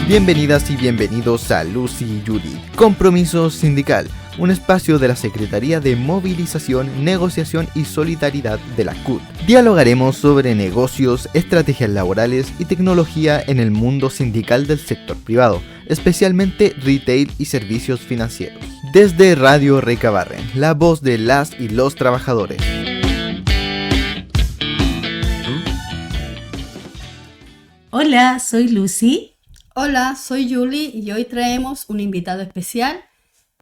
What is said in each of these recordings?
Bienvenidas y bienvenidos a Lucy y Julie, Compromiso Sindical, un espacio de la Secretaría de Movilización, Negociación y Solidaridad de la CUT. Dialogaremos sobre negocios, estrategias laborales y tecnología en el mundo sindical del sector privado, especialmente retail y servicios financieros. Desde Radio Recabarren, la voz de las y los trabajadores. Hola, soy Lucy. Hola, soy Julie y hoy traemos un invitado especial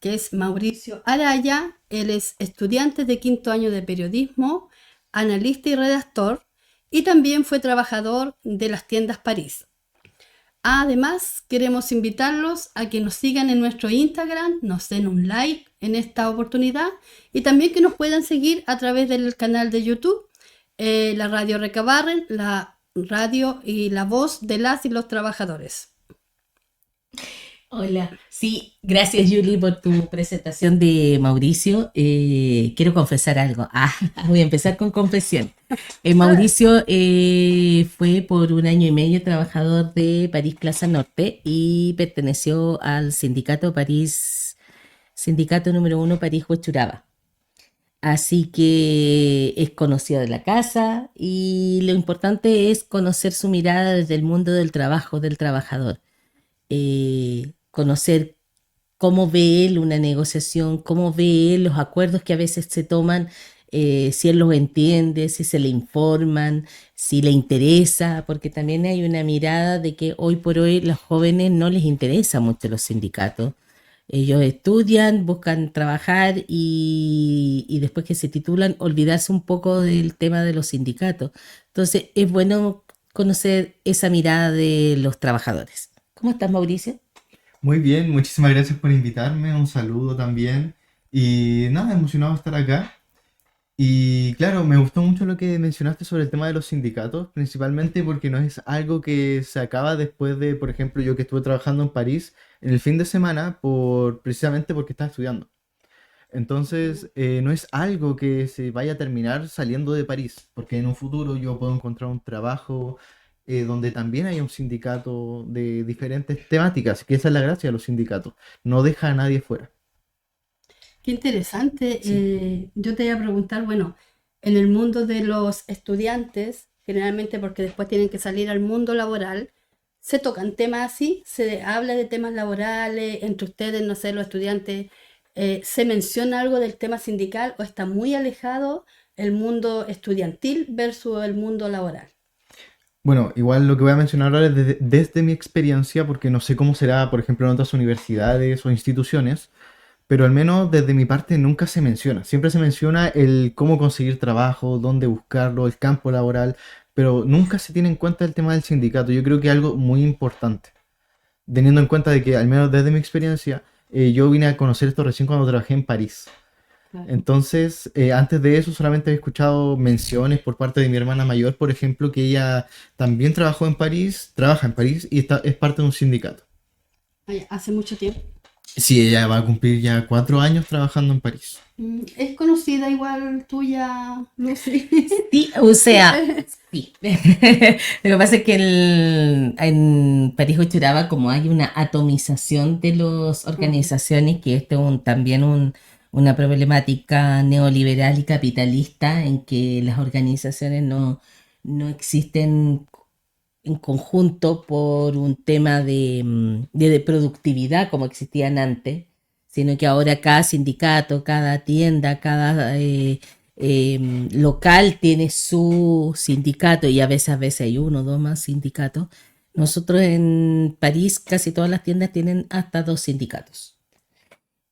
que es Mauricio Araya. Él es estudiante de quinto año de periodismo, analista y redactor, y también fue trabajador de las tiendas París. Además, queremos invitarlos a que nos sigan en nuestro Instagram, nos den un like en esta oportunidad y también que nos puedan seguir a través del canal de YouTube, la Radio Recabarren, la radio y la voz de las y los trabajadores. Hola. Sí, gracias Julie por tu presentación de Mauricio. Quiero confesar algo. Voy a empezar con confesión. Mauricio fue por 1 año y medio trabajador de París Plaza Norte y perteneció al sindicato París, sindicato número 1 París Huechuraba. Así que es conocido de la casa y lo importante es conocer su mirada desde el mundo del trabajo, del trabajador. Conocer cómo ve él una negociación, cómo ve él los acuerdos que a veces se toman, si él los entiende, si se le informan, si le interesa, porque también hay una mirada de que hoy por hoy los jóvenes no les interesa mucho los sindicatos. Ellos estudian, buscan trabajar y después que se titulan, olvidarse un poco del tema de los sindicatos. Entonces es bueno conocer esa mirada de los trabajadores. ¿Cómo estás, Mauricio? Muy bien, muchísimas gracias por invitarme, un saludo también. Y nada, emocionado de estar acá. Y claro, me gustó mucho lo que mencionaste sobre el tema de los sindicatos, principalmente porque no es algo que se acaba después de, por ejemplo, yo que estuve trabajando en París en el fin de semana precisamente porque estaba estudiando. Entonces, no es algo que se vaya a terminar saliendo de París, porque en un futuro yo puedo encontrar un trabajo donde también haya un sindicato de diferentes temáticas, que esa es la gracia de los sindicatos, no deja a nadie fuera. Qué interesante. Sí. Yo te iba a preguntar, bueno, en el mundo de los estudiantes, generalmente porque después tienen que salir al mundo laboral, se tocan temas así, se habla de temas laborales, entre ustedes, no sé, los estudiantes, ¿se menciona algo del tema sindical o está muy alejado el mundo estudiantil versus el mundo laboral? Bueno, igual lo que voy a mencionar ahora es desde mi experiencia, porque no sé cómo será, por ejemplo, en otras universidades o instituciones, pero al menos desde mi parte nunca se menciona. Siempre se menciona el cómo conseguir trabajo, dónde buscarlo, el campo laboral, pero nunca se tiene en cuenta el tema del sindicato. Yo creo que es algo muy importante, teniendo en cuenta de que, al menos desde mi experiencia, yo vine a conocer esto recién cuando trabajé en París. Claro. Entonces, antes de eso solamente he escuchado menciones por parte de mi hermana mayor, por ejemplo, que ella también trabajó en París, trabaja en París y es parte de un sindicato. Ay, hace mucho tiempo. Sí, ella va a cumplir ya 4 años trabajando en París. ¿Es conocida igual tuya, Lucy? Sí, o sea, sí. Lo que pasa es que en París Huechuraba, como hay una atomización de las organizaciones, que esto es también una problemática neoliberal y capitalista, en que las organizaciones no existen en conjunto por un tema de productividad como existían antes, sino que ahora cada sindicato, cada tienda, cada local tiene su sindicato y a veces hay 1 o 2 más sindicatos. Nosotros en París casi todas las tiendas tienen hasta 2 sindicatos.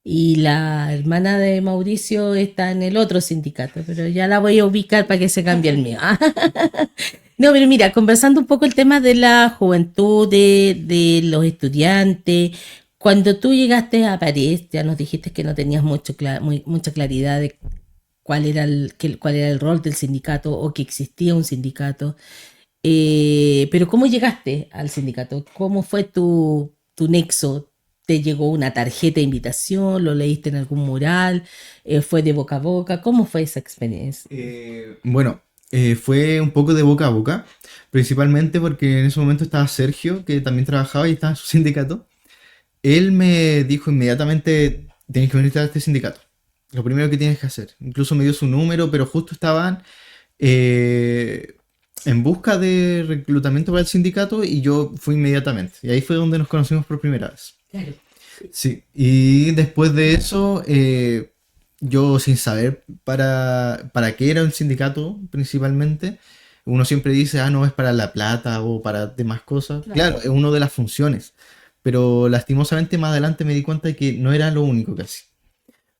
Y la hermana de Mauricio está en el otro sindicato, pero ya la voy a ubicar para que se cambie el mío. No, pero mira, conversando un poco el tema de la juventud, de los estudiantes, cuando tú llegaste a París, ya nos dijiste que no tenías mucha claridad de cuál era el rol del sindicato o que existía un sindicato, pero ¿cómo llegaste al sindicato? ¿Cómo fue tu nexo? ¿Te llegó una tarjeta de invitación? ¿Lo leíste en algún mural? ¿Fue de boca a boca? ¿Cómo fue esa experiencia? Bueno, Fue un poco de boca a boca, principalmente porque en ese momento estaba Sergio, que también trabajaba y estaba en su sindicato. Él me dijo inmediatamente, tienes que venirte a este sindicato. Lo primero que tienes que hacer. Incluso me dio su número, pero justo estaban eh, en busca de reclutamiento para el sindicato y yo fui inmediatamente. Y ahí fue donde nos conocimos por primera vez. Claro. Sí, y después de eso, yo sin saber para qué era el sindicato principalmente, uno siempre dice, ah, no, es para la plata o para demás cosas. Claro. Claro, es uno de las funciones, pero lastimosamente más adelante me di cuenta de que no era lo único que hacía.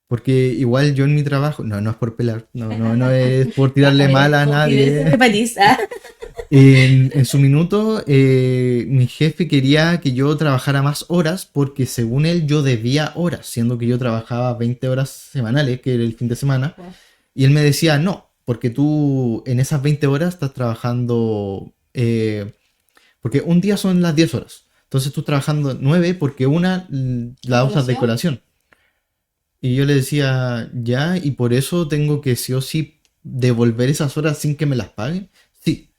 Porque igual yo en mi trabajo, no, no es por pelar, no, no, no es por Ya, tirarle mal a confidencia de nadie. París. Ah. En su minuto, mi jefe quería que yo trabajara más horas porque según él yo debía horas, siendo que yo trabajaba 20 horas semanales, que era el fin de semana, Wow. y él me decía, no, porque tú en esas 20 horas estás trabajando, porque un día son las 10 horas, entonces tú trabajando 9 porque una ¿A la usas de colación? colación. Y yo le decía, ya, y por eso tengo que sí o sí devolver esas horas sin que me las paguen. Sí,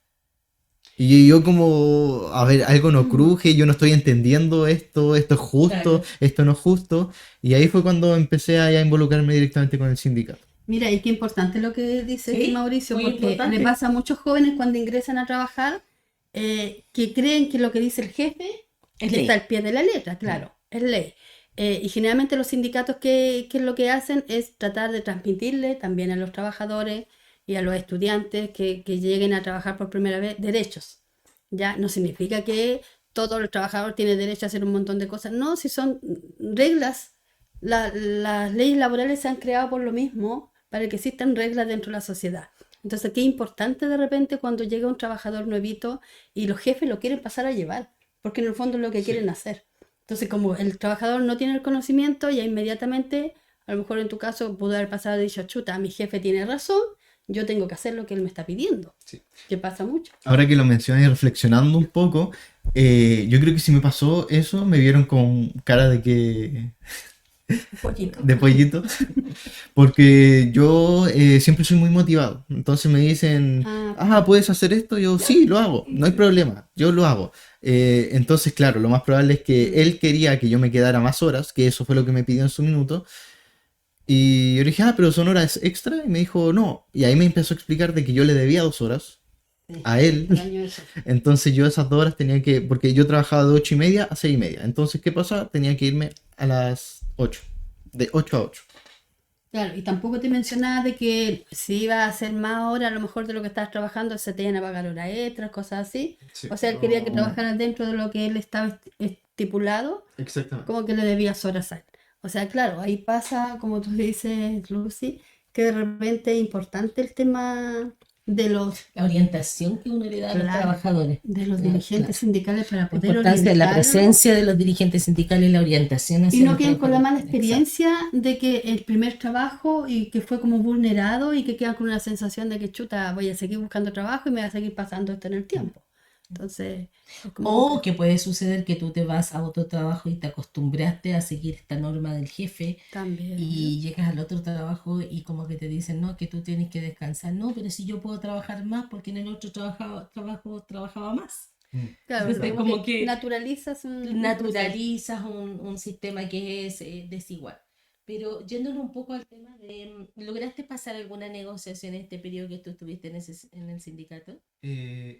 y yo como, a ver, algo no cruje, yo no estoy entendiendo esto, esto es justo, Claro. esto no es justo. Y ahí fue cuando empecé a ya involucrarme directamente con el sindicato. Mira, y qué importante lo que dice aquí Sí, Mauricio, muy porque le importante. pasa a muchos jóvenes cuando ingresan a trabajar que creen que lo que dice el jefe Es está ley. al pie de la letra, claro, es ley. Y generalmente los sindicatos que lo que hacen es tratar de transmitirle también a los trabajadores y a los estudiantes que lleguen a trabajar por primera vez derechos. Ya no significa que todo el trabajador tiene derecho a hacer un montón de cosas. No, si son reglas, las leyes laborales se han creado por lo mismo, para que existan reglas dentro de la sociedad. Entonces, qué importante de repente cuando llega un trabajador nuevito y los jefes lo quieren pasar a llevar, porque en el fondo es lo que Sí. quieren hacer. Entonces, como el trabajador no tiene el conocimiento, ya inmediatamente, a lo mejor en tu caso, pudo haber pasado y dicho, chuta, mi jefe tiene razón, yo tengo que hacer lo que él me está pidiendo. Sí. Que pasa mucho. Ahora que lo mencionas y reflexionando un poco, yo creo que si me pasó eso, me vieron con cara de que Un poquito. de pollito, porque yo siempre soy muy motivado. Entonces me dicen, Ah, ah, ¿puedes hacer esto? Yo, sí, lo hago, no hay problema, yo lo hago. Entonces, claro, lo más probable es que mm, él quería que yo me quedara más horas, que eso fue lo que me pidió en su minuto. Y yo le dije, ah, pero son horas extra. Y me dijo, no. Y ahí me empezó a explicar de que yo le debía 2 horas sí, a es él. extraño eso. Entonces yo esas 2 horas tenía que, porque yo trabajaba de 8:30 a 6:30. Entonces, ¿qué pasaba? Tenía que irme a las 8, de 8 a 8. Claro, y tampoco te mencionaba de que si iba a hacer más horas, a lo mejor de lo que estabas trabajando, se te iban a pagar horas extras, cosas así. Sí. O sea, él quería que No, trabajaras dentro de lo que él estaba estipulado, exactamente. como que le debías horas a él. O sea, claro, ahí pasa, como tú dices, Lucy, que de repente es importante el tema de los, La orientación que uno le da a los claro, trabajadores. de los Claro, dirigentes claro. sindicales para La poder importancia de la orientarlos presencia de los dirigentes sindicales y la orientación y hacia no los queden con la trabajadores. mala Exacto. experiencia de que el primer trabajo y que fue como vulnerado y que quedan con una sensación de que chuta, voy a seguir buscando trabajo y me va a seguir pasando esto en el tiempo. Entonces, es como O que complejo puede suceder que tú te vas a otro trabajo y te acostumbraste a seguir esta norma del jefe también. y llegas al otro trabajo y como que te dicen, no, que tú tienes que descansar. No, pero si yo puedo trabajar más porque en el otro trabajo trabajaba más. Claro, Entonces, como como que que naturalizas un proceso. naturalizas un sistema que es desigual. Pero yéndonos un poco al tema de, ¿lograste pasar alguna negociación en este periodo que tú estuviste en el sindicato?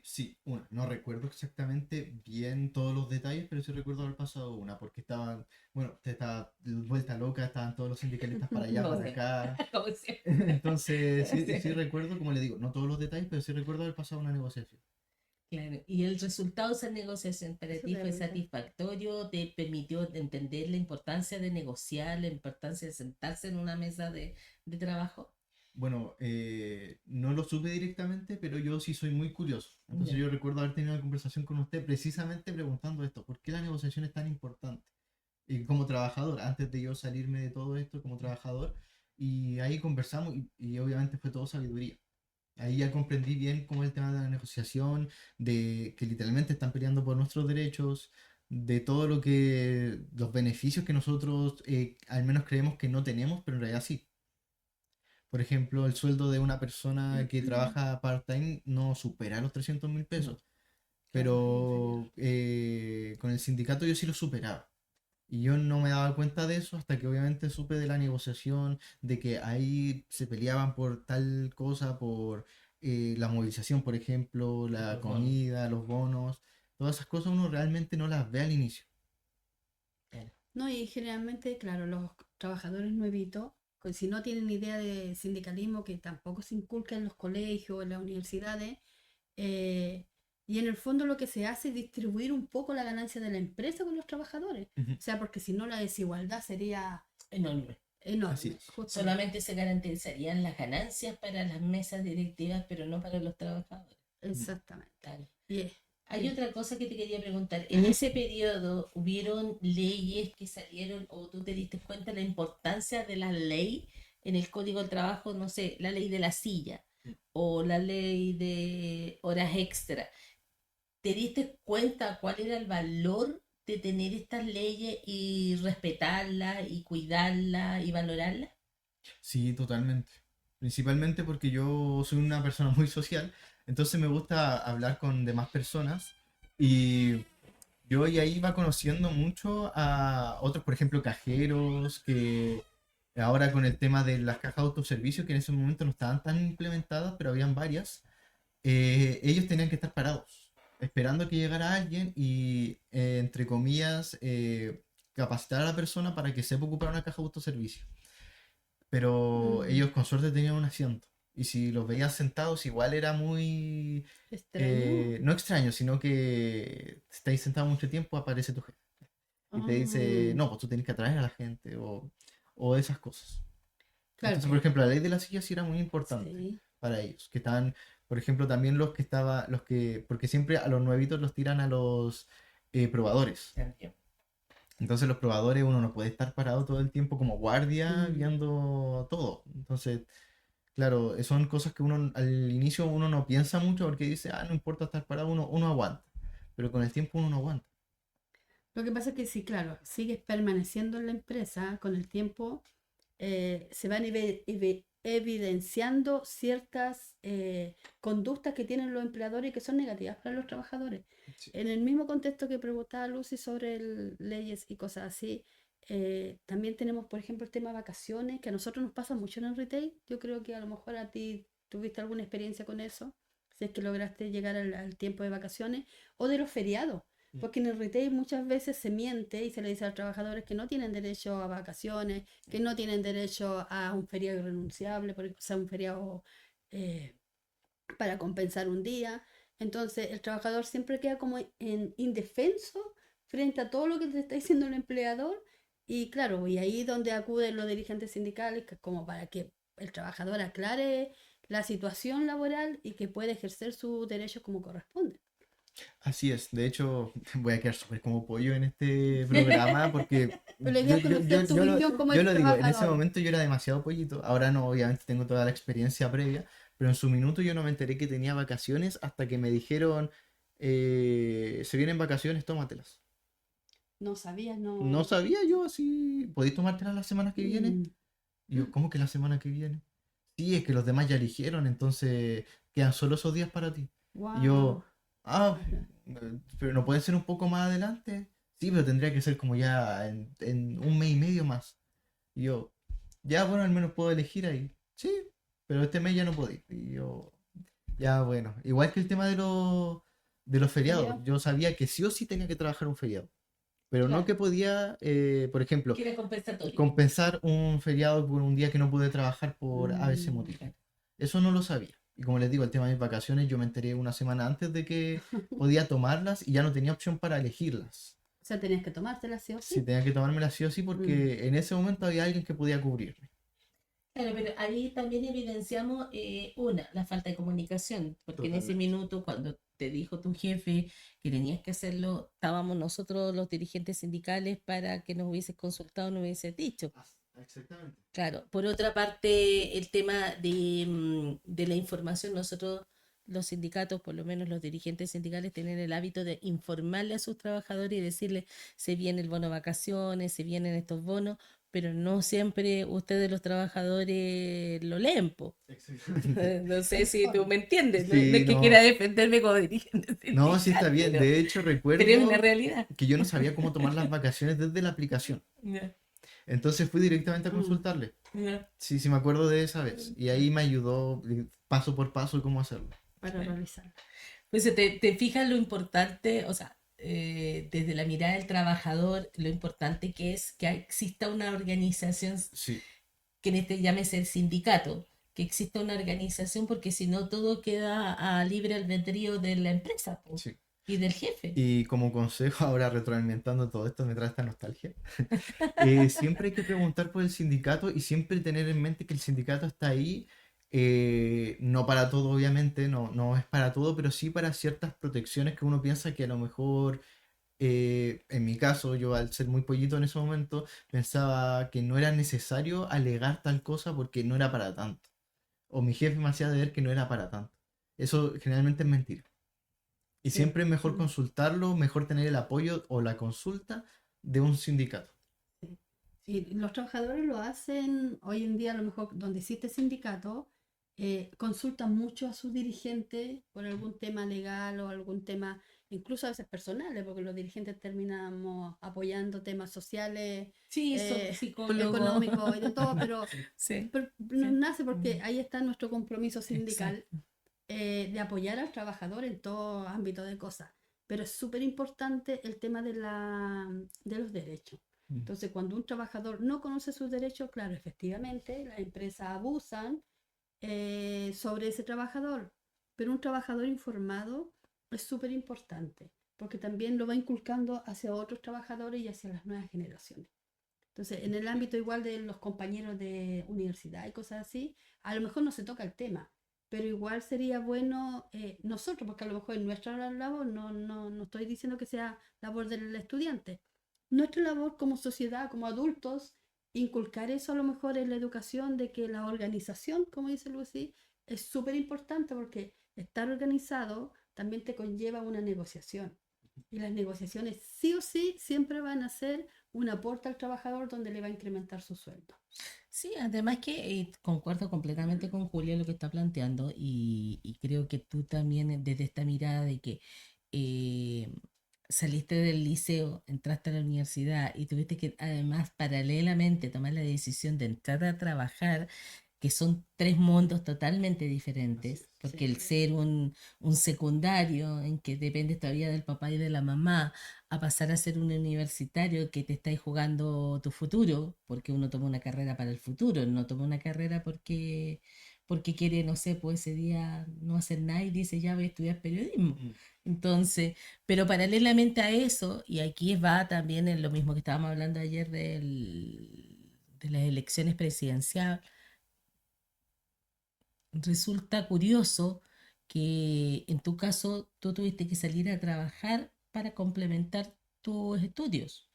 Sí, una. No recuerdo exactamente bien todos los detalles, pero sí recuerdo haber pasado una, porque estaban, bueno, te estaba vuelta loca, estaban todos los sindicalistas para allá, Como para siempre. acá. Como siempre. Entonces, sí, sí Sí. recuerdo, como le digo, no todos los detalles, pero sí recuerdo haber pasado una negociación. Claro, y el resultado de esa negociación para Eso ti te fue pregunto. satisfactorio, te permitió entender la importancia de negociar, la importancia de sentarse en una mesa de trabajo. Bueno, no lo supe directamente, pero yo sí soy muy curioso. Entonces Ya. yo recuerdo haber tenido una conversación con usted precisamente preguntando esto, ¿por qué la negociación es tan importante? Y como trabajador, antes de yo salirme de todo esto como trabajador, y ahí conversamos y obviamente fue todo sabiduría. Ahí ya comprendí bien cómo es el tema de la negociación, de que literalmente están peleando por nuestros derechos, de todo lo que, los beneficios que nosotros al menos creemos que no tenemos, pero en realidad sí. Por ejemplo, el sueldo de una persona que trabaja part-time no supera los 300.000 pesos, Claro, es inferior. pero con el sindicato yo sí lo superaba. Y yo no me daba cuenta de eso hasta que obviamente supe de la negociación, de que ahí se peleaban por tal cosa, por la movilización, por ejemplo, la Los bonos. comida, los bonos, todas esas cosas uno realmente no las ve al inicio. Claro. No, y generalmente, claro, los trabajadores nuevitos, pues, si no tienen idea de sindicalismo, que tampoco se inculca en los colegios, en las universidades, eh, y en el fondo lo que se hace es distribuir un poco la ganancia de la empresa con los trabajadores. Ujú. O sea, porque si no la desigualdad sería Enorme. Así enorme, es. justamente. Solamente se garantizarían las ganancias para las mesas directivas, pero no para los trabajadores. Exactamente. Claro. Y es- Hay y- otra cosa que te quería preguntar. En ese periodo, ¿hubieron leyes que salieron o tú te diste cuenta de la importancia de la ley en el Código del Trabajo? No sé, la ley de la silla o la ley de horas extra. ¿Te diste cuenta cuál era el valor de tener estas leyes y respetarlas y cuidarlas y valorarlas? Sí, totalmente. Principalmente porque yo soy una persona muy social, entonces me gusta hablar con demás personas y yo y ahí iba conociendo mucho a otros, por ejemplo, cajeros, que ahora con el tema de las cajas de autoservicio, que en ese momento no estaban tan implementadas, pero habían varias, ellos tenían que estar parados, esperando que llegara alguien y, entre comillas, capacitar a la persona para que sepa ocupar una caja de autoservicio. Pero mm, ellos con suerte tenían un asiento. Y si los veías sentados, igual era muy... extraño. no extraño, sino que si estáis sentado mucho tiempo, aparece tu jefe. Y te dice, Ah, no, pues tú tienes que atraer a la gente o esas cosas. claro, Entonces, por pues, ejemplo, la ley de la silla sí era muy importante sí. para ellos. Que estaban, por ejemplo, también los que, porque siempre a los nuevitos los tiran a los probadores. Cambio. Entonces los probadores uno no puede estar parado todo el tiempo como guardia Mm. viendo todo. Entonces, claro, son cosas que uno al inicio uno no piensa mucho porque dice, no importa estar parado, uno aguanta. Pero con el tiempo uno no aguanta. Lo que pasa es que sí, claro, sigues permaneciendo en la empresa con el tiempo, se van evidenciando ciertas conductas que tienen los empleadores y que son negativas para los trabajadores. Sí. En el mismo contexto que preguntaba Lucy sobre leyes y cosas así, también tenemos, por ejemplo, el tema de vacaciones, que a nosotros nos pasa mucho en el retail. Yo creo que a lo mejor a ti tuviste alguna experiencia con eso, si es que lograste llegar al tiempo de vacaciones, o de los feriados. Porque en el retail muchas veces se miente y se le dice a los trabajadores que no tienen derecho a vacaciones, que no tienen derecho a un feriado irrenunciable, o sea, un feriado eh, para compensar un día. Entonces el trabajador siempre queda como en indefenso frente a todo lo que te está diciendo el empleador. Y claro, y ahí es donde acuden los dirigentes sindicales, que como para que el trabajador aclare la situación laboral y que pueda ejercer sus derechos como corresponde. Así es. De hecho, voy a quedar súper como pollo en este programa porque Pero la idea es conocer tu visión como yo ex lo digo, en ese trabajador. momento yo era demasiado pollito. Ahora no, obviamente tengo toda la experiencia previa, pero en su minuto yo no me enteré que tenía vacaciones hasta que me dijeron, se vienen vacaciones, tómatelas. No sabías, No no. sabía yo así, ¿podéis tomártelas la semana que viene? Mm. Y yo, ¿cómo que la semana que viene? Sí, es que los demás ya eligieron, entonces quedan solo esos días para ti. Y yo, Wow. ah, pero no puede ser un poco más adelante. Sí, pero tendría que ser como ya en un mes y medio más. Y yo, ya bueno, al menos puedo elegir ahí. Sí, pero este mes ya no puedo ir. Y yo, ya bueno, igual que el tema de los feriados. Feriado. Yo sabía que sí o sí tenía que trabajar un feriado. Pero no Claro. que podía, por ejemplo, Que era compensatorio. compensar un feriado por un día que no pude trabajar por ABC Mm. motivo. Eso no lo sabía. Y como les digo, el tema de mis vacaciones, yo me enteré una semana antes de que podía tomarlas y ya no tenía opción para elegirlas. O sea, tenías que tomártela sí o Sí, sí. tenía que tomármelas sí o sí Mm. porque en ese momento había alguien que podía cubrirme. Claro, pero ahí también evidenciamos la falta de comunicación, porque en ese Totalmente. minuto, cuando te dijo tu jefe que tenías que hacerlo, estábamos nosotros los dirigentes sindicales para que nos hubieses consultado, nos hubieses dicho. Exactamente. Claro, por otra parte, el tema de la información, nosotros los sindicatos, por lo menos los dirigentes sindicales, tienen el hábito de informarle a sus trabajadores y decirles se viene el bono vacaciones, se vienen estos bonos, pero no siempre ustedes los trabajadores lo leen, po. Exactamente. No sé si tú me entiendes, no, no Sí, es que quiera no. defenderme como dirigente No, sí está sindical, bien. De hecho, pero es una recuerdo realidad. que yo no sabía cómo tomar las vacaciones desde la aplicación. Ya, Entonces fui directamente a Mm. consultarle. ya, Sí, sí me acuerdo de esa vez. Y ahí sí, me ayudó paso por paso cómo hacerlo. Para sí. realizar. Pues te fijas lo importante, o sea, desde la mirada del trabajador, lo importante que es que exista una organización Sí, que en este llámese el sindicato, que exista una organización porque si no todo queda a libre albedrío de la empresa, po, sí. y del jefe. Y como consejo, ahora retroalimentando todo esto, me trae esta nostalgia. Siempre hay que preguntar por el sindicato y siempre tener en mente que el sindicato está ahí, no para todo, obviamente, no, no es para todo, pero sí para ciertas protecciones que uno piensa que a lo mejor, en mi caso, yo al ser muy pollito en ese momento, pensaba que no era necesario alegar tal cosa porque no era para tanto. O mi jefe me hacía ver que no era para tanto. Eso generalmente es mentira. Y Sí. siempre es mejor Mm. consultarlo, mejor tener el apoyo o la consulta de un sindicato. Sí. Y los trabajadores lo hacen hoy en día, a lo mejor donde existe sindicato, consultan mucho a sus dirigentes por algún tema legal o algún tema, incluso a veces personales, porque los dirigentes terminamos apoyando temas sociales, Sí, psicólogo. económicos y de todo, pero, Sí, nos sí. nace porque ahí está nuestro compromiso sindical Exacto. de apoyar al trabajador en todo ámbito de cosas. Pero es súper importante el tema de los derechos. Mm. Entonces, cuando un trabajador no conoce sus derechos, claro, efectivamente, las empresas abusan sobre ese trabajador. Pero un trabajador informado es súper importante, porque también lo va inculcando hacia otros trabajadores y hacia las nuevas generaciones. Entonces, en el ámbito igual de los compañeros de universidad y cosas así, a lo mejor no se toca el tema, pero igual sería bueno nosotros, porque a lo mejor en nuestra labor, no estoy diciendo que sea labor del estudiante, nuestra labor como sociedad, como adultos, inculcar eso a lo mejor en la educación de que la organización, como dice Lucy, es súper importante porque estar organizado también te conlleva una negociación. Y las negociaciones sí o sí siempre van a ser un aporte al trabajador donde le va a incrementar su sueldo. Sí, además que concuerdo completamente con Julia lo que está planteando y creo que tú también desde esta mirada de que eh, saliste del liceo, entraste a la universidad y tuviste que además paralelamente tomar la decisión de entrar a trabajar, que son tres mundos totalmente Así diferentes, es. porque Sí, el ser un secundario en que depende todavía del papá y de la mamá, a pasar a ser un universitario que te estáis jugando tu futuro, porque uno toma una carrera para el futuro, no toma una carrera porque quiere, no sé, pues ese día no hacer nada y dice ya voy a estudiar periodismo. Mm. Entonces, pero paralelamente a eso, y aquí va también en lo mismo que estábamos hablando ayer de las elecciones presidenciales, resulta curioso que en tu caso tú tuviste que salir a trabajar para complementar tus estudios.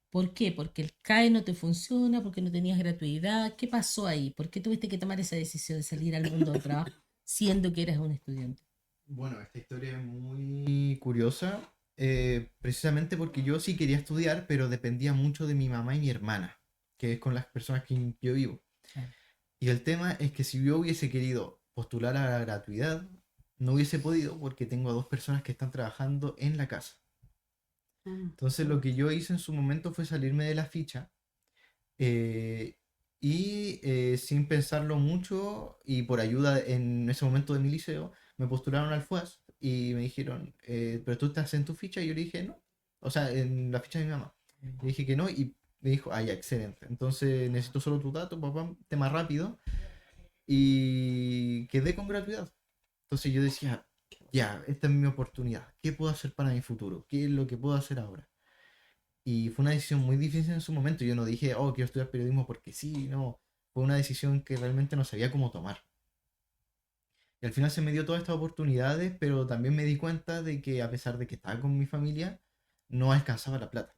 ¿Por qué? Porque el CAE no te funciona, porque no tenías gratuidad. ¿Qué pasó ahí? ¿Por qué tuviste que tomar esa decisión de salir al mundo del trabajo siendo que eras un estudiante? Bueno, esta historia es muy curiosa, precisamente porque yo sí quería estudiar, pero dependía mucho de mi mamá y mi hermana, que es con las personas que yo vivo. Claro. Y el tema es que si yo hubiese querido postular a la gratuidad, no hubiese podido porque tengo a dos personas que están trabajando en la casa. ah, Entonces lo que chuta. yo hice en su momento fue salirme de la ficha, eh, y sin pensarlo mucho y por ayuda en ese momento de mi liceo, me postularon al FUAS y me dijeron, pero tú estás en tu ficha y yo le dije no, o sea, en la ficha de mi mamá. Le dije que no y me dijo, ah, ya, excelente. Entonces necesito solo tu dato, papá, tema rápido. Y quedé con gratuidad. Entonces yo decía, ya, esta es mi oportunidad. ¿Qué puedo hacer para mi futuro? ¿Qué es lo que puedo hacer ahora? Y fue una decisión muy difícil en su momento. Yo no dije, oh, quiero estudiar periodismo porque sí, no. Fue una decisión que realmente no sabía cómo tomar. Y al final se me dio todas estas oportunidades, pero también me di cuenta de que a pesar de que estaba con mi familia, no alcanzaba la plata.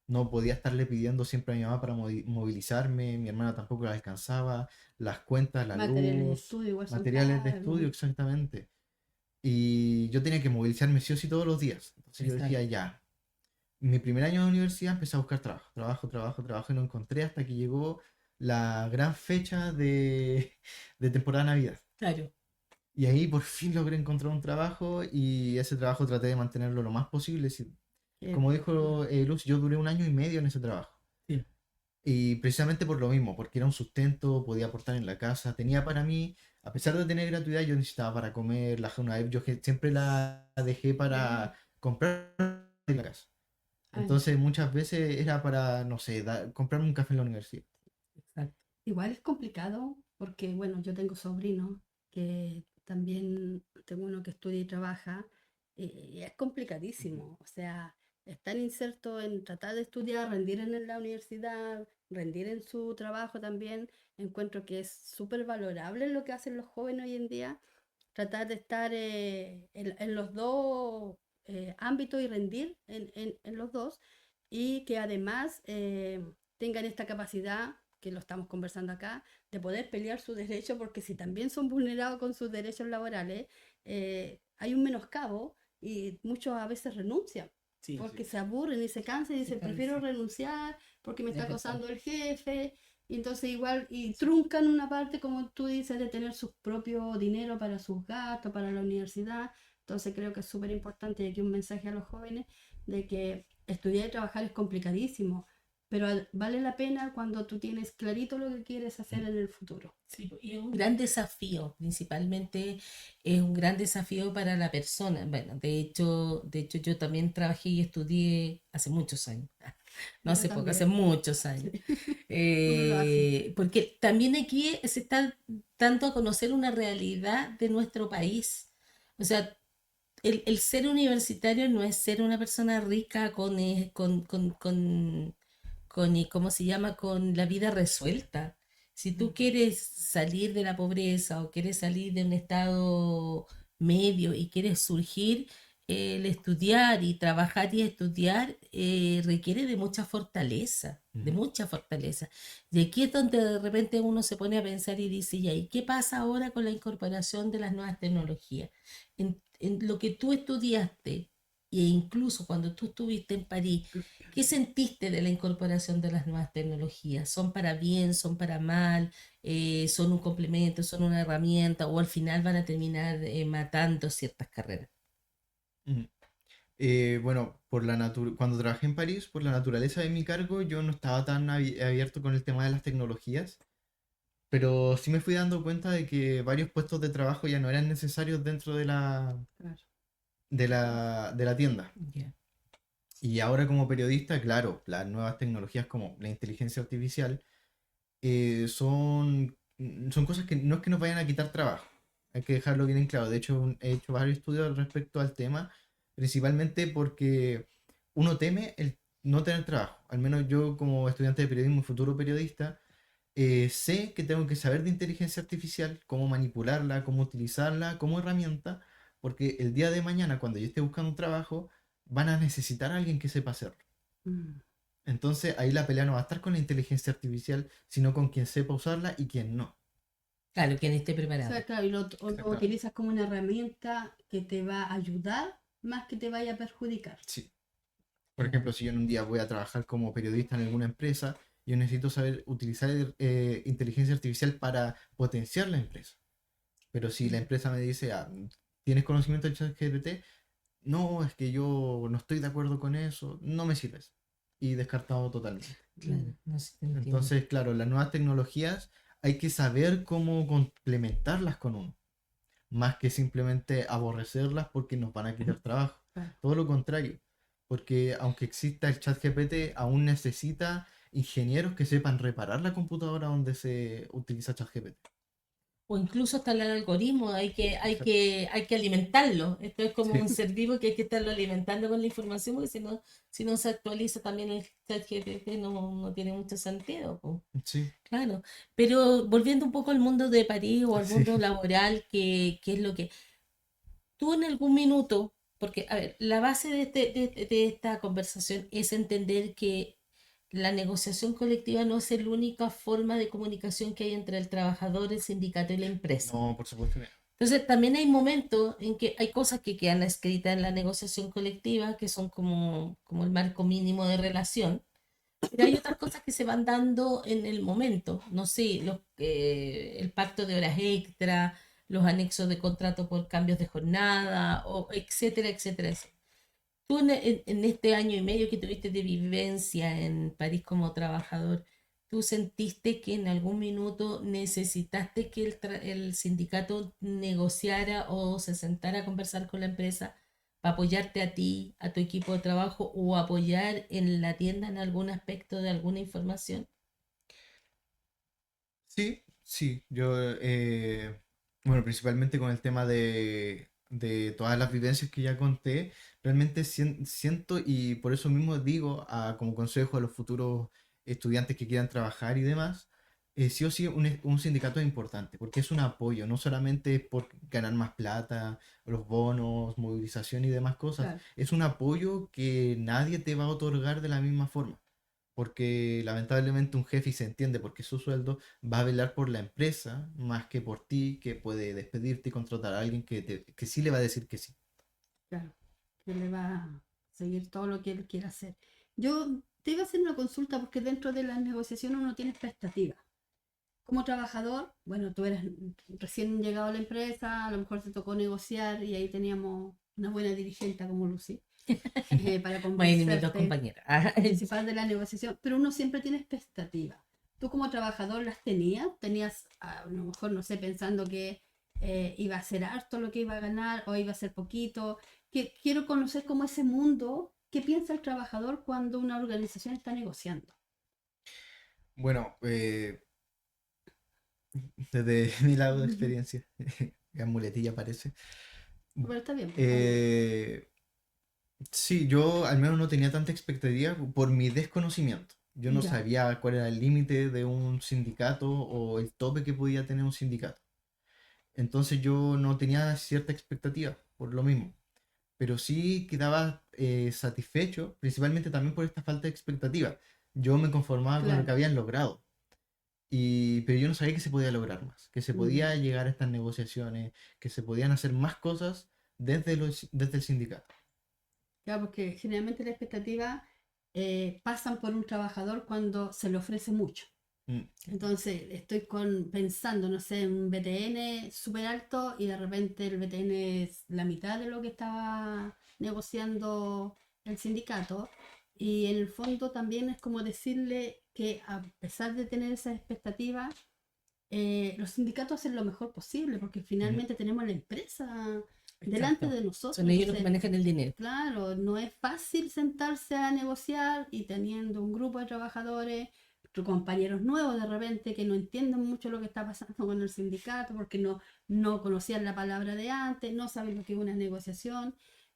no podía estarle pidiendo siempre a mi mamá para movilizarme, mi hermana tampoco la alcanzaba, las cuentas, la Materiales de luz, estudio igual son materiales de estudio, caros. exactamente. Y yo tenía que movilizarme sí o sí todos los días. Entonces yo decía, Exacto. ya, mi primer año de universidad empecé a buscar trabajo y no encontré hasta que llegó la gran fecha de temporada de Navidad. Claro. Y ahí por fin logré encontrar un trabajo y ese trabajo traté de mantenerlo lo más posible. Qué Como bueno. dijo Luz, yo duré un año y medio en ese trabajo. Sí. Y precisamente por lo mismo, porque era un sustento, podía aportar en la casa, tenía para mí, a pesar de tener gratuidad, yo necesitaba para comer, la una vez, siempre la dejé para comprar en la casa. Ay, Entonces muchas veces era para, no sé, comprarme un café en la universidad. Exacto. igual es complicado porque, bueno, yo tengo sobrinos que también tengo uno que estudia y trabaja y es complicadísimo. O sea, están insertos en tratar de estudiar, rendir en la universidad, rendir en su trabajo también. Encuentro que es súper valorable lo que hacen los jóvenes hoy en día, tratar de estar en los dos ámbitos y rendir en los dos y que además tengan esta capacidad, que lo estamos conversando acá, de poder pelear sus derechos, porque si también son vulnerados con sus derechos laborales, hay un menoscabo y muchos a veces renuncian. Sí. Porque se aburren y se cansan y dicen, prefiero renunciar porque me está Es verdad. acosando el jefe. Y entonces igual, y truncan una parte, como tú dices, de tener su propio dinero para sus gastos, para la universidad. Entonces creo que es súper importante, y aquí un mensaje a los jóvenes, de que estudiar y trabajar es complicadísimo, pero vale la pena cuando tú tienes clarito lo que quieres hacer en el futuro. Sí, y es un gran desafío, principalmente es un gran desafío para la persona. Bueno, de hecho yo también trabajé y estudié hace muchos años. No Yo hace poco, hace también, muchos años. uno lo hace. Porque también aquí se está dando a conocer una realidad de nuestro país. O sea, el ser universitario no es ser una persona rica ¿cómo se llama? Con la vida resuelta. Si tú quieres salir de la pobreza o quieres salir de un estado medio y quieres surgir, el estudiar y trabajar y estudiar requiere de mucha fortaleza, de Ujú. mucha fortaleza. Y aquí es donde de repente uno se pone a pensar y dice, ya, ¿y qué pasa ahora con la incorporación de las nuevas tecnologías? En lo que tú estudiaste, e incluso cuando tú estuviste en París, ¿qué sentiste de la incorporación de las nuevas tecnologías? ¿Son para bien, son para mal, son un complemento, son una herramienta o al final van a terminar matando ciertas carreras? Ujú. Bueno, cuando trabajé en París, por la naturaleza de mi cargo, yo no estaba tan abierto con el tema de las tecnologías, pero sí me fui dando cuenta de que varios puestos de trabajo ya no eran necesarios dentro Claro. de la tienda. Ya. Y ahora como periodista, claro, las nuevas tecnologías como la inteligencia artificial son cosas que no es que nos vayan a quitar trabajo. Hay que dejarlo bien en claro. De hecho, he hecho varios estudios respecto al tema, principalmente porque uno teme el no tener trabajo. Al menos yo como estudiante de periodismo y futuro periodista, sé que tengo que saber de inteligencia artificial, cómo manipularla, cómo utilizarla como herramienta, porque el día de mañana, cuando yo esté buscando un trabajo, van a necesitar a alguien que sepa hacerlo. Mm. Entonces ahí la pelea no va a estar con la inteligencia artificial, sino con quien sepa usarla y quien no. Claro, quien esté O sea, preparado. claro, y lo Exactamente. utilizas como una herramienta que te va a ayudar más que te vaya a perjudicar. Sí. Por ejemplo, Claro. si yo en un día voy a trabajar como periodista en alguna empresa, yo necesito saber utilizar inteligencia artificial para potenciar la empresa. Pero si la Mm. empresa me dice, ¿tienes conocimiento del chat GPT? No, es que yo no estoy de acuerdo con eso, no me sirves. Y descartado totalmente. Mm. Claro, no sé, te entiendo. Entonces, claro, las nuevas tecnologías hay que saber cómo complementarlas con uno, más que simplemente aborrecerlas porque nos van a quitar trabajo. Claro. Todo lo contrario, porque aunque exista el chat GPT, aún necesita ingenieros que sepan reparar la computadora donde se utiliza chat GPT. O incluso hasta el algoritmo, Exacto. hay que alimentarlo. Esto es como Sí, un ser vivo que hay que estarlo alimentando con la información, porque si no se actualiza también el chat GPT no tiene mucho sentido, po. sí, Claro. Pero volviendo un poco al mundo de París o al mundo sí. laboral, ¿qué es lo que tú en algún minuto, porque, a ver, la base de esta conversación es entender que la negociación colectiva no es la única forma de comunicación que hay entre el trabajador, el sindicato y la empresa. No, por supuesto que no. Entonces, también hay momentos en que hay cosas que quedan escritas en la negociación colectiva, que son como el marco mínimo de relación, pero hay otras cosas que se van dando en el momento. No sé, el pacto de horas extra, los anexos de contrato por cambios de jornada, o etcétera, etcétera, etcétera. Tú en este año y medio que tuviste de vivencia en París como trabajador, ¿tú sentiste que en algún minuto necesitaste que el sindicato negociara o se sentara a conversar con la empresa para apoyarte a ti, a tu equipo de trabajo o apoyar en la tienda en algún aspecto de alguna información? Sí, sí, bueno, principalmente con el tema de todas las vivencias que ya conté, realmente siento y por eso mismo digo como consejo a los futuros estudiantes que quieran trabajar y demás, sí o sí un sindicato es importante, porque es un apoyo, no solamente por ganar más plata, los bonos, movilización y demás cosas, Claro, es un apoyo que nadie te va a otorgar de la misma forma porque lamentablemente un jefe, y se entiende porque es su sueldo, va a velar por la empresa más que por ti, que puede despedirte y contratar a alguien que sí le va a decir que sí. claro. Que le va a seguir todo lo que él quiera hacer. Yo te iba a hacer una consulta porque dentro de las negociaciones uno tiene expectativas. Como trabajador, bueno, tú eras recién llegado a la empresa, a lo mejor te tocó negociar y ahí teníamos una buena dirigente como Lucy para Bueno, y mis dos convencerte, compañeras. participar de la negociación, pero uno siempre tiene expectativas. ¿Tú como trabajador las tenías? ¿Tenías, a lo mejor, no sé, pensando que iba a ser harto lo que iba a ganar o iba a ser poquito? Quiero conocer cómo ese mundo, qué piensa el trabajador cuando una organización está negociando. Bueno, desde mi lado de experiencia, la muletilla parece. Pero está bien, pues, está bien. Eh, sí, yo al menos no tenía tanta expectativa por mi desconocimiento. Yo no Ya, sabía cuál era el límite de un sindicato o el tope que podía tener un sindicato. Entonces yo no tenía cierta expectativa por lo mismo. Pero sí quedaba satisfecho, principalmente también por esta falta de expectativa. Yo me conformaba con lo que claro. habían logrado, pero yo no sabía que se podía lograr más, que se Mm. podía llegar a estas negociaciones, que se podían hacer más cosas desde el sindicato. Claro, porque generalmente las expectativas pasan por un trabajador cuando se le ofrece mucho. Mm, Entonces, pensando, no sé, en un BTN súper alto y de repente el BTN es la mitad de lo que estaba negociando el sindicato. Y en el fondo también es como decirle que a pesar de tener esas expectativas, los sindicatos hacen lo mejor posible porque mm, finalmente tenemos la empresa delante Exacto. de Son nosotros. ellos los que Entonces, manejan el dinero. claro, no es fácil sentarse a negociar y teniendo un grupo de trabajadores, tus compañeros nuevos de repente que no entienden mucho lo que está pasando con el sindicato porque no conocían la palabra de antes, no saben lo que es una negociación.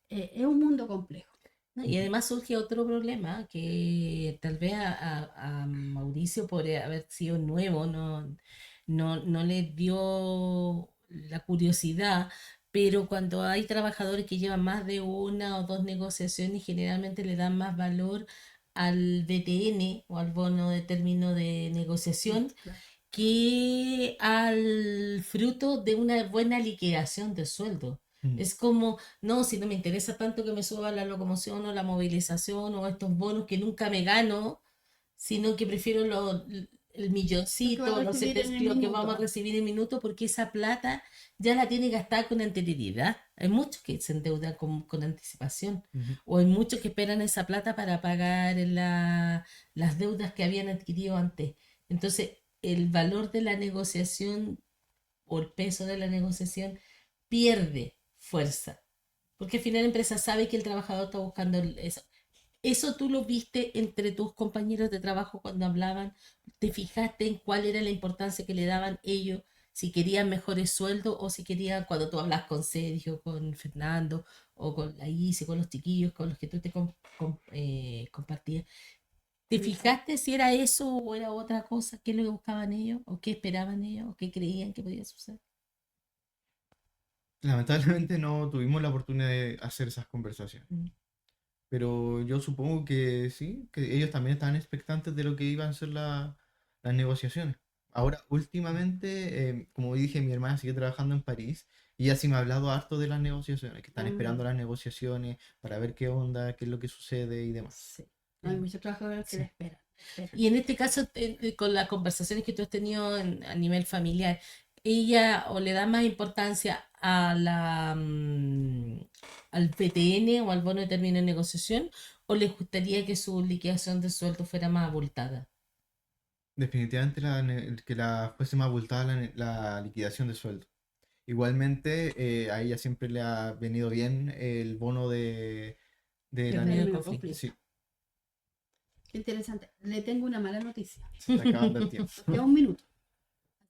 Es un mundo complejo. ¿No? Y además surge otro problema que tal vez a Mauricio, por haber sido nuevo, no le dio la curiosidad, pero cuando hay trabajadores que llevan más de una o dos negociaciones, generalmente le dan más valor al BTN o al bono de término de negociación Claro. que al fruto de una buena liquidación de sueldo. mm. Es como, no, si no me interesa tanto que me suba la locomoción o la movilización o estos bonos que nunca me gano, sino que prefiero el Lo que va a milloncito, los recibir en el lo que vamos a minuto. recibir en minuto, porque esa plata ya la tiene gastada con anterioridad. Hay muchos que se endeudan con anticipación, Ujú. o hay muchos que esperan esa plata para pagar las deudas que habían adquirido antes. Entonces, el valor de la negociación o el peso de la negociación pierde fuerza, porque al final la empresa sabe que el trabajador está buscando eso. Eso tú lo viste entre tus compañeros de trabajo cuando hablaban, te fijaste en cuál era la importancia que le daban ellos, si querían mejores sueldos o si querían, cuando tú hablas con Sergio, con Fernando o con la Isi, con los chiquillos con los que tú te compartías, ¿te fijaste si era eso o era otra cosa? ¿Qué es lo que buscaban ellos? ¿O qué esperaban ellos? ¿O qué creían que podía suceder? Lamentablemente no tuvimos la oportunidad de hacer esas conversaciones. Mm. Pero yo supongo que sí, que ellos también estaban expectantes de lo que iban a ser las negociaciones. Ahora, últimamente, como dije, mi hermana sigue trabajando en París y ella sí me ha hablado harto de las negociaciones, que están esperando las negociaciones para ver qué onda, qué es lo que sucede y demás. Sí. No, hay muchos trabajadores que Sí. le esperan. Y en este caso, con las conversaciones que tú has tenido a nivel familiar, ¿ella o le da más importancia a al PTN o al bono de término de negociación, o les gustaría que su liquidación de sueldo fuera más abultada? Definitivamente que la fuese más abultada la liquidación de sueldo. Igualmente, a ella siempre le ha venido bien el bono de la Término de término conflicto. conflicto. Sí, Qué interesante. Le tengo una mala noticia. se está acabando el tiempo. Nos queda un minuto.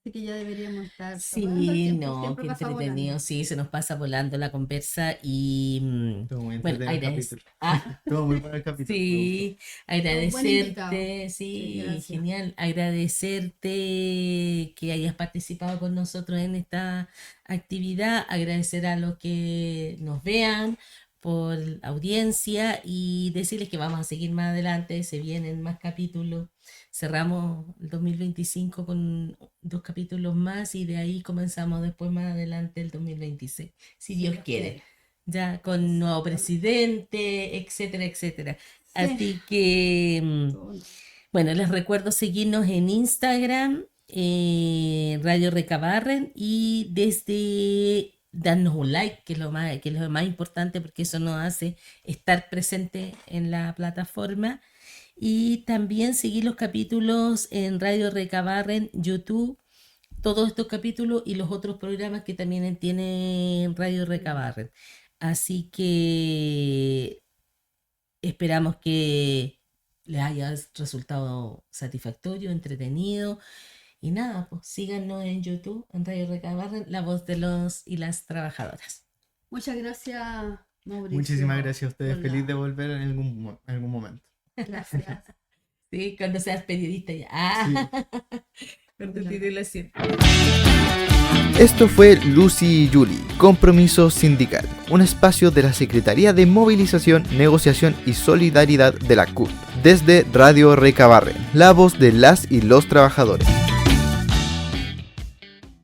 Así que ya deberíamos estar Sí, cerrando el tiempo. no, Siempre qué pasa entretenido. volando. Sí, se nos pasa volando la conversa y Estuvo muy bueno, entretenido el agradezco. capítulo. Estuvo muy bueno el capítulo. me Sí, Un buen invitado. agradecerte, Sí, sí, gracias. genial, agradecerte que hayas participado con nosotros en esta actividad, agradecer a los que nos vean por la audiencia y decirles que vamos a seguir más adelante, se vienen más capítulos, cerramos el 2025 con 2 capítulos más y de ahí comenzamos después más adelante el 2026, si Dios quiere. Ya con nuevo presidente, etcétera, etcétera. Sí. Así que, Oh, no. bueno, les recuerdo seguirnos en Instagram, Radio Recabarren, y desde darnos un like, que es lo más importante, porque eso nos hace estar presente en la plataforma. Y también seguir los capítulos en Radio Recabarren, YouTube, todos estos capítulos y los otros programas que también tiene Radio Recabarren. Así que esperamos que les haya resultado satisfactorio, entretenido. Y nada, pues síganos en YouTube, en Radio Recabarren, la voz de los y las trabajadoras. Muchas gracias, Mauricio. Muchísimas gracias a ustedes. por Feliz la- de volver en algún momento. Gracias. Sí, cuando seas periodista ya. Ah, con tu titulación. Esto fue Lucy y Julie, Compromiso Sindical, un espacio de la Secretaría de Movilización, Negociación y Solidaridad de la CUT, desde Radio Recabarren, la voz de las y los trabajadores.